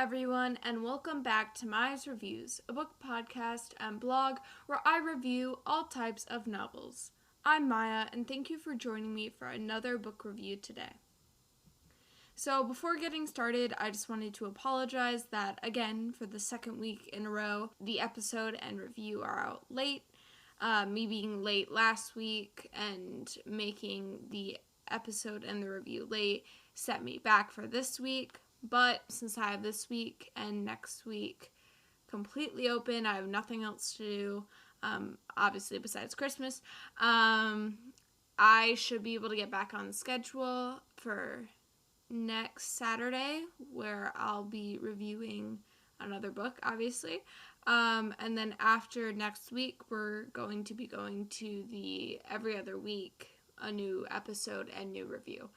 everyone, and welcome back to Maya's Reviews, a book podcast and blog where I review all types of novels. I'm Maya, and thank you for joining me for another book review today. So before getting started, I just wanted to apologize that, again, for the second week in a row, the episode and review are out late. Me being late last week and making the episode and the review late set me back for this week. But since I have this week and next week completely open, I have nothing else to do, obviously besides Christmas, I should be able to get back on the schedule for next Saturday, where I'll be reviewing another book, obviously. And then after next week, we're going to be going to the every other week, a new episode and new review.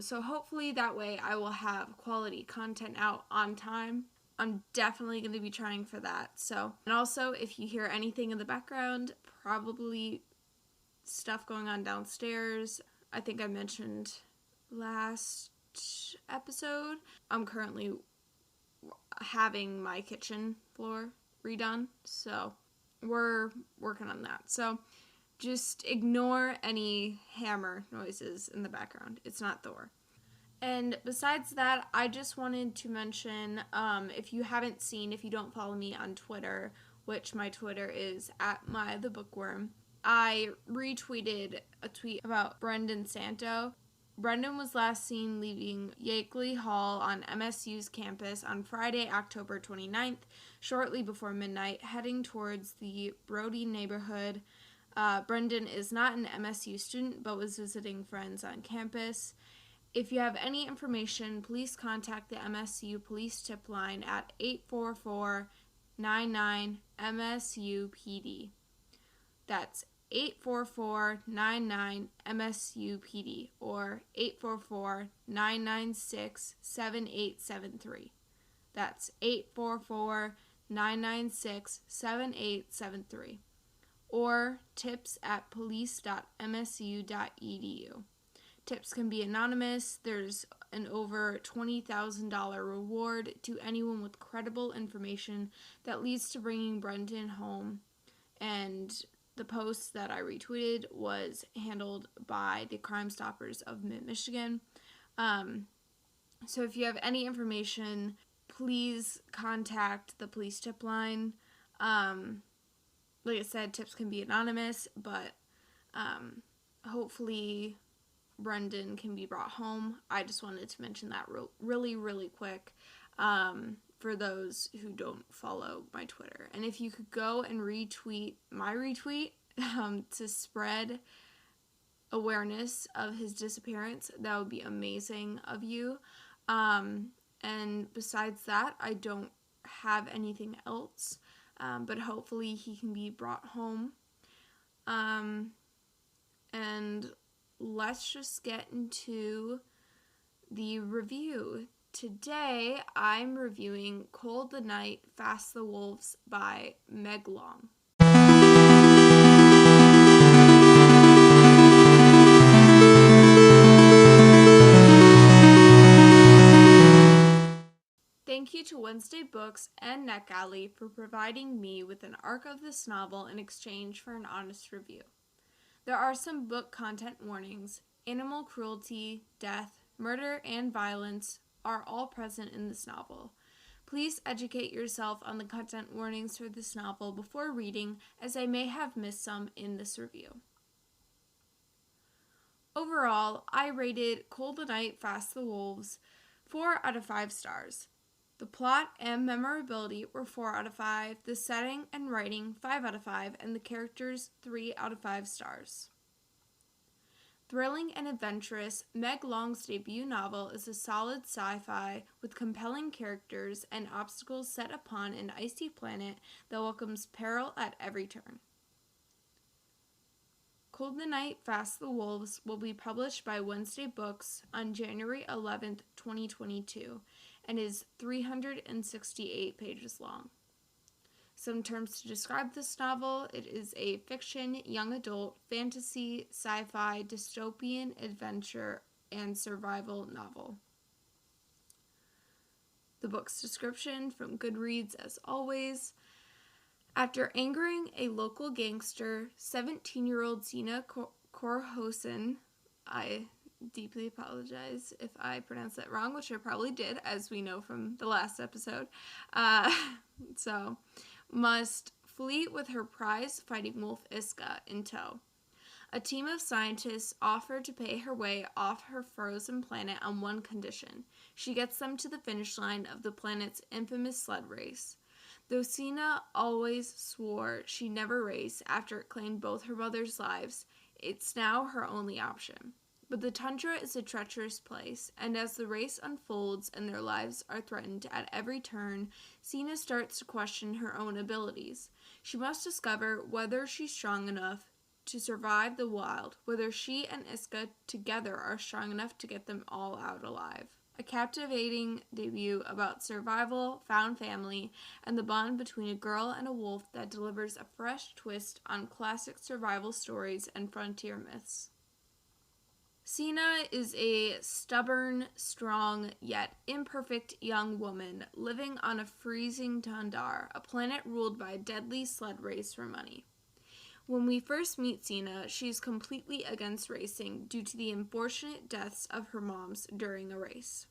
So hopefully that way I will have quality content out on time. I'm definitely going to be trying for that. And also, if you hear anything in the background, probably stuff going on downstairs. I think I mentioned last episode, I'm currently having my kitchen floor redone, so we're working on that. So just ignore any hammer noises in the background. It's not Thor. And besides that, I just wanted to mention, if you don't follow me on Twitter, which my Twitter is @MyTheBookworm, I retweeted a tweet about Brendan Santo. Brendan was last seen leaving Yakeley Hall on MSU's campus on Friday, October 29th, shortly before midnight, heading towards the Brody neighborhood. Brendan is not an MSU student, but was visiting friends on campus. If you have any information, please contact the MSU police tip line at 844-99-MSU-PD. That's 844-99-MSU-PD or 844-996-7873. That's 844-996-7873. Or tips@police.msu.edu. Tips can be anonymous. There's an over $20,000 reward to anyone with credible information that leads to bringing Brendan home. And the post that I retweeted was handled by the Crime Stoppers of Mid-Michigan. So if you have any information, please contact the police tip line. Like I said, tips can be anonymous, but hopefully Brendan can be brought home. I just wanted to mention that really quick for those who don't follow my Twitter. And if you could go and retweet my retweet to spread awareness of his disappearance, that would be amazing of you. And besides that, I don't have anything else. But hopefully he can be brought home. And let's just get into the review. Today, I'm reviewing Cold the Night, Fast the Wolves by Meg Long. Thank you to Wednesday Books and NetGalley for providing me with an arc of this novel in exchange for an honest review. There are some book content warnings. Animal cruelty, death, murder, and violence are all present in this novel. Please educate yourself on the content warnings for this novel before reading, as I may have missed some in this review. Overall, I rated Cold the Night, Fast the Wolves 4 out of 5 stars. The plot and memorability were 4 out of 5, the setting and writing 5 out of 5, and the characters 3 out of 5 stars. Thrilling and adventurous, Meg Long's debut novel is a solid sci-fi with compelling characters and obstacles set upon an icy planet that welcomes peril at every turn. Cold the Night, Fast the Wolves will be published by Wednesday Books on January 11th, 2022, and is 368 pages long. Some terms to describe this novel: it is a fiction, young adult, fantasy, sci-fi, dystopian, adventure, and survival novel. The book's description from Goodreads, as always. After angering a local gangster, 17-year-old Sina Korhosen, I deeply apologize if I pronounced that wrong, which I probably did, as we know from the last episode, must flee with her prize fighting wolf Iska in tow. A team of scientists offer to pay her way off her frozen planet on one condition. She gets them to the finish line of the planet's infamous sled race. Though Sina always swore she'd never race after it claimed both her mother's lives, it's now her only option. But the tundra is a treacherous place, and as the race unfolds and their lives are threatened at every turn, Sina starts to question her own abilities. She must discover whether she's strong enough to survive the wild, whether she and Iska together are strong enough to get them all out alive. A captivating debut about survival, found family, and the bond between a girl and a wolf that delivers a fresh twist on classic survival stories and frontier myths. Sina is a stubborn, strong, yet imperfect young woman living on a freezing Tundar, a planet ruled by a deadly sled race for money. When we first meet Sina, she's completely against racing due to the unfortunate deaths of her moms during a race.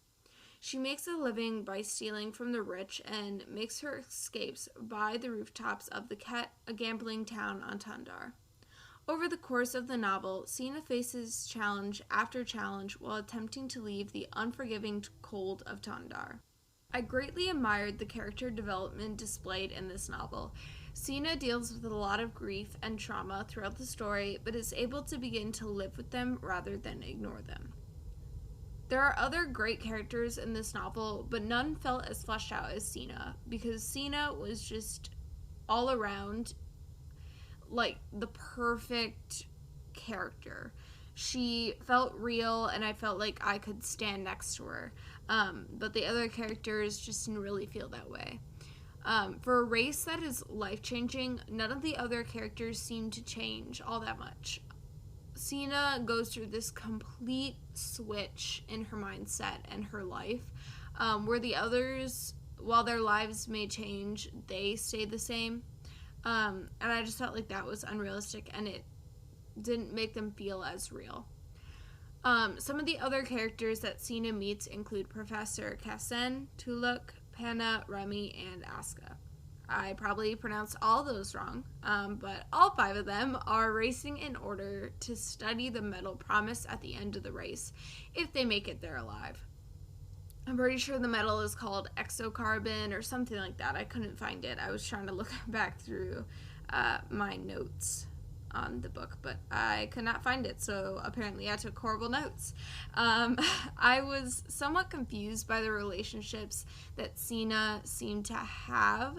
She makes a living by stealing from the rich and makes her escapes by the rooftops of the Ket, a gambling town on Tundar. Over the course of the novel, Sina faces challenge after challenge while attempting to leave the unforgiving cold of Tundar. I greatly admired the character development displayed in this novel. Sina deals with a lot of grief and trauma throughout the story, but is able to begin to live with them rather than ignore them. There are other great characters in this novel, but none felt as fleshed out as Sina, because Sina was just all around like the perfect character. She felt real, and I felt like I could stand next to her. But the other characters just didn't really feel that way. For a race that is life-changing, none of the other characters seem to change all that much. Sina goes through this complete switch in her mindset and her life, where the others, while their lives may change, they stay the same. And I just felt like that was unrealistic, and it didn't make them feel as real. Some of the other characters that Sina meets include Professor Kassen, Tuluk, Panna, Remy, and Aska. I probably pronounced all those wrong, but all 5 of them are racing in order to study the medal promised at the end of the race, if they make it there alive. I'm pretty sure the medal is called exocarbon or something like that. I couldn't find it. I was trying to look back through my notes on the book, but I could not find it, so apparently I took horrible notes. I was somewhat confused by the relationships that Sina seemed to have.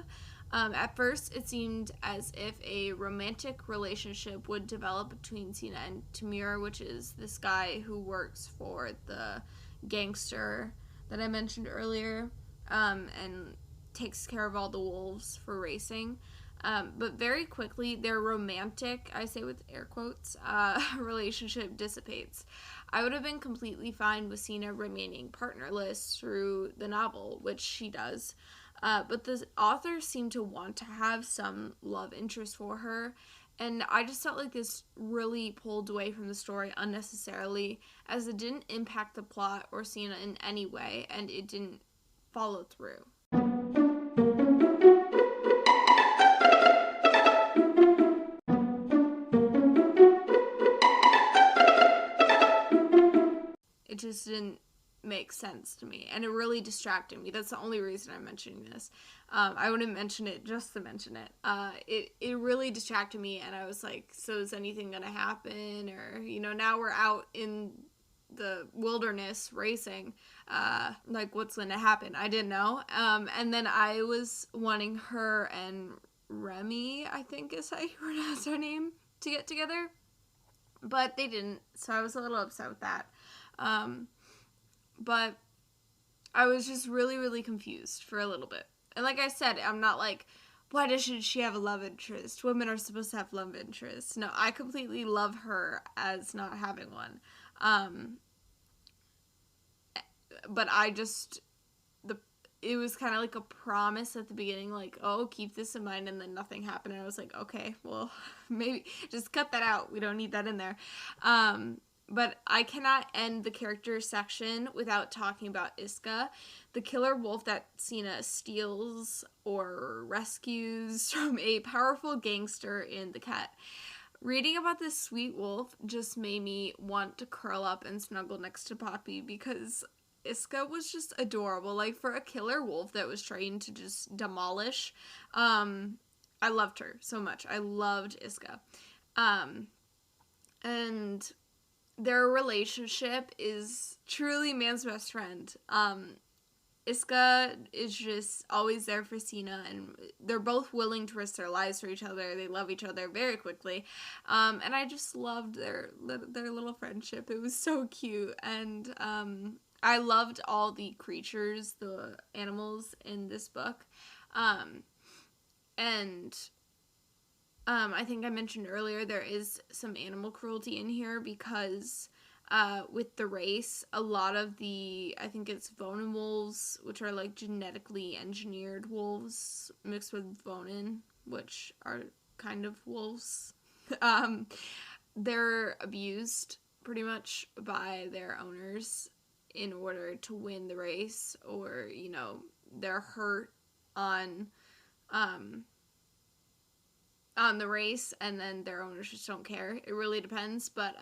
At first, it seemed as if a romantic relationship would develop between Sina and Tamir, which is this guy who works for the gangster that I mentioned earlier, and takes care of all the wolves for racing. But very quickly, their romantic, I say with air quotes, relationship dissipates. I would have been completely fine with Sina remaining partnerless through the novel, which she does. But the author seemed to want to have some love interest for her, and I just felt like this really pulled away from the story unnecessarily, as it didn't impact the plot or Sina in any way, and it didn't follow through. It just didn't make sense to me, and it really distracted me. That's the only reason I'm mentioning this. I wouldn't mention it just to mention it. It really distracted me, and I was like, so is anything gonna happen? Or, now we're out in the wilderness racing, like, what's gonna happen? I didn't know. And then I was wanting her and Remy, I think is how you pronounce her name, to get together, but they didn't, so I was a little upset with that. But I was just really, really confused for a little bit. And like I said, I'm not like, why doesn't she have a love interest? Women are supposed to have love interests. No, I completely love her as not having one. But I just, it was kind of like a promise at the beginning, like, oh, keep this in mind, and then nothing happened, and I was like, okay, well, maybe just cut that out. We don't need that in there. But I cannot end the character section without talking about Iska, the killer wolf that Sina steals or rescues from a powerful gangster in The Cat. Reading about this sweet wolf just made me want to curl up and snuggle next to Poppy, because Iska was just adorable. Like, for a killer wolf that was trained to just demolish, I loved her so much. I loved Iska. And their relationship is truly man's best friend. Iska is just always there for Sina, and they're both willing to risk their lives for each other. They love each other very quickly, and I just loved their little friendship. It was so cute, and I loved all the creatures, the animals in this book, and I think I mentioned earlier there is some animal cruelty in here because with the race, a lot of the, I think it's Vonin wolves, which are like genetically engineered wolves mixed with Vonin, which are kind of wolves. They're abused pretty much by their owners in order to win the race, or, you know, they're hurt on the race, and then their owners just don't care. It really depends, but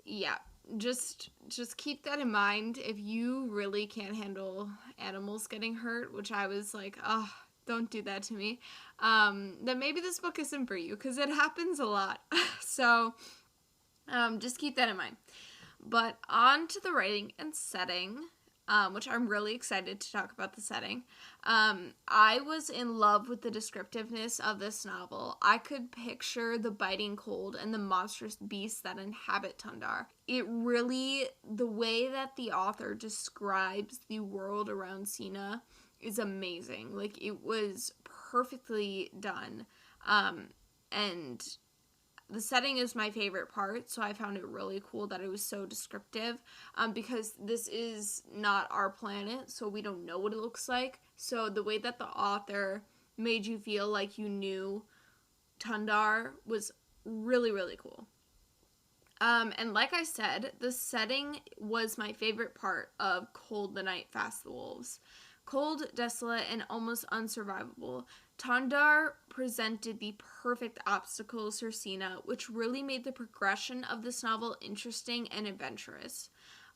yeah, just keep that in mind. If you really can't handle animals getting hurt, which I was like, oh, don't do that to me, then maybe this book isn't for you, because it happens a lot. So just keep that in mind. But on to the writing and setting, which I'm really excited to talk about the setting. I was in love with the descriptiveness of this novel. I could picture the biting cold and the monstrous beasts that inhabit Tundar. It really, the way that the author describes the world around Sina is amazing. Like, it was perfectly done. And the setting is my favorite part, so I found it really cool that it was so descriptive, because this is not our planet, so we don't know what it looks like. So the way that the author made you feel like you knew Tundar was really, really cool. And like I said, the setting was my favorite part of Cold the Night, Fast the Wolves. Cold, desolate, and almost unsurvivable, Tundar presented the perfect obstacles for Sina, which really made the progression of this novel interesting and adventurous.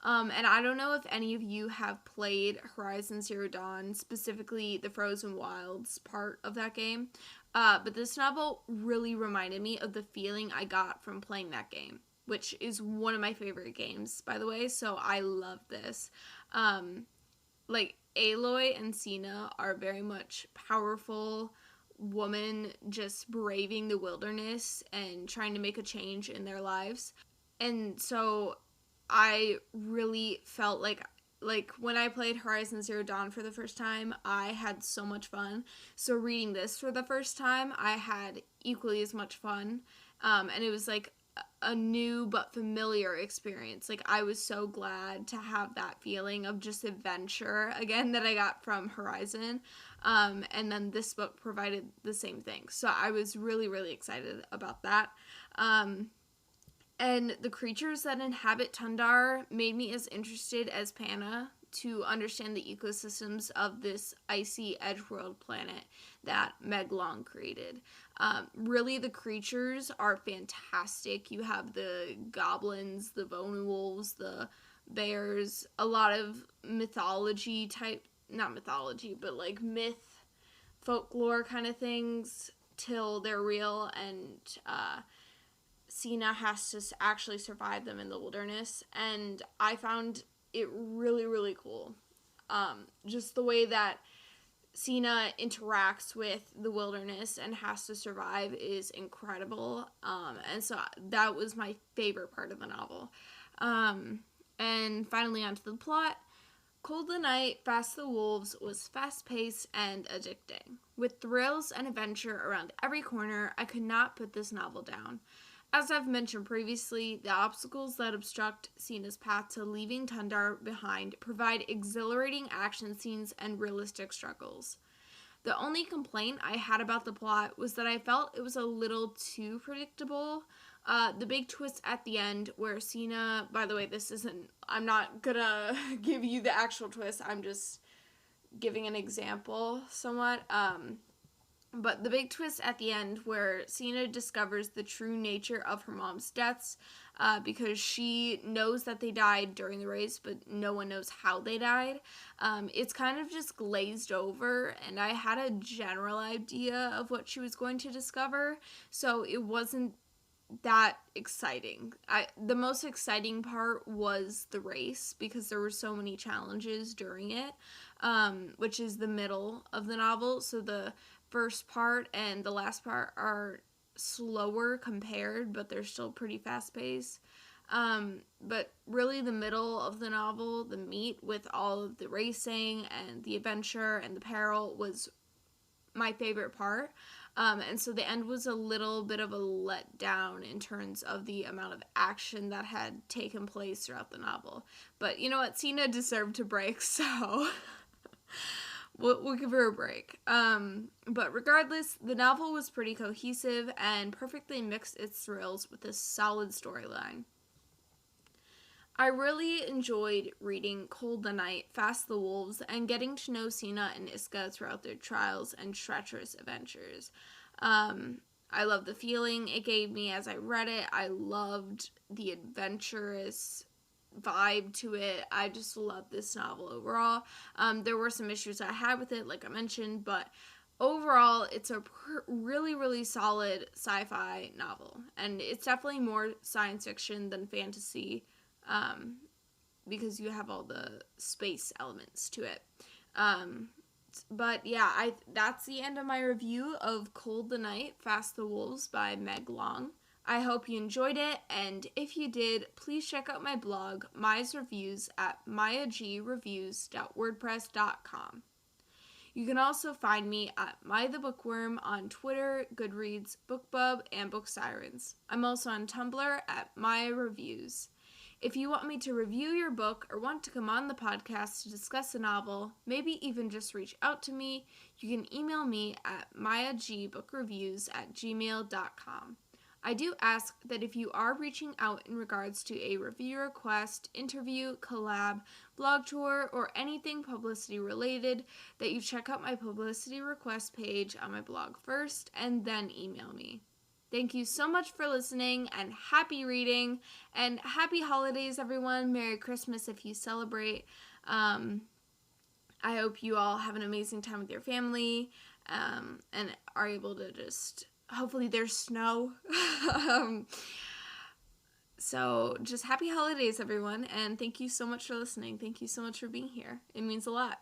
And I don't know if any of you have played Horizon Zero Dawn, specifically the Frozen Wilds part of that game, but this novel really reminded me of the feeling I got from playing that game, which is one of my favorite games, by the way, so I love this. Like, Aloy and Sina are very much powerful women just braving the wilderness and trying to make a change in their lives. And so I really felt like when I played Horizon Zero Dawn for the first time, I had so much fun. So reading this for the first time, I had equally as much fun. And it was like a new but familiar experience. Like, I was so glad to have that feeling of just adventure again that I got from Horizon. And then this book provided the same thing. So I was really, really excited about that. And the creatures that inhabit Tundar made me as interested as Panna to understand the ecosystems of this icy edgeworld planet that Meg Long created. Really, the creatures are fantastic. You have the goblins, the Vonin wolves, the bears, a lot of mythology type, not mythology, but like myth, folklore kind of things till they're real, and Sina has to actually survive them in the wilderness, and I found it really, really cool. Just the way that Sina interacts with the wilderness and has to survive is incredible. And so that was my favorite part of the novel. And finally, onto the plot. Cold the Night, Fast the Wolves was fast-paced and addicting. With thrills and adventure around every corner, I could not put this novel down. As I've mentioned previously, the obstacles that obstruct Sina's path to leaving Tundar behind provide exhilarating action scenes and realistic struggles. The only complaint I had about the plot was that I felt it was a little too predictable. The big twist at the end where Sina, by the way, I'm not gonna give you the actual twist, I'm just giving an example somewhat. But the big twist at the end where Sina discovers the true nature of her mom's deaths, because she knows that they died during the race, but no one knows how they died. It's kind of just glazed over, and I had a general idea of what she was going to discover, so it wasn't that exciting. The most exciting part was the race, because there were so many challenges during it, which is the middle of the novel. So the first part and the last part are slower compared, but they're still pretty fast paced. But really the middle of the novel, the meat with all of the racing and the adventure and the peril, was my favorite part. And so the end was a little bit of a letdown in terms of the amount of action that had taken place throughout the novel. But you know what? Sina deserved to break, so we'll give her a break. But regardless, the novel was pretty cohesive and perfectly mixed its thrills with a solid storyline. I really enjoyed reading Cold the Night, Fast the Wolves, and getting to know Sina and Iska throughout their trials and treacherous adventures. I loved the feeling it gave me as I read it. I loved the adventurous vibe to it. I just loved this novel overall. There were some issues I had with it, like I mentioned, but overall, it's a really, really solid sci-fi novel. And it's definitely more science fiction than fantasy, because you have all the space elements to it. But yeah, that's the end of my review of Cold the Night, Fast the Wolves by Meg Long. I hope you enjoyed it, and if you did, please check out my blog, Maya's Reviews, at mayagreviews.wordpress.com. You can also find me at Maya the Bookworm on Twitter, Goodreads, BookBub, and Book Sirens. I'm also on Tumblr at Maya Reviews. If you want me to review your book or want to come on the podcast to discuss a novel, maybe even just reach out to me, you can email me at mayagbookreviews@gmail.com. I do ask that if you are reaching out in regards to a review request, interview, collab, blog tour, or anything publicity related, that you check out my publicity request page on my blog first and then email me. Thank you so much for listening, and happy reading, and happy holidays, everyone. Merry Christmas if you celebrate. I hope you all have an amazing time with your family, and are able to hopefully there's snow. So just happy holidays, everyone, and thank you so much for listening. Thank you so much for being here. It means a lot.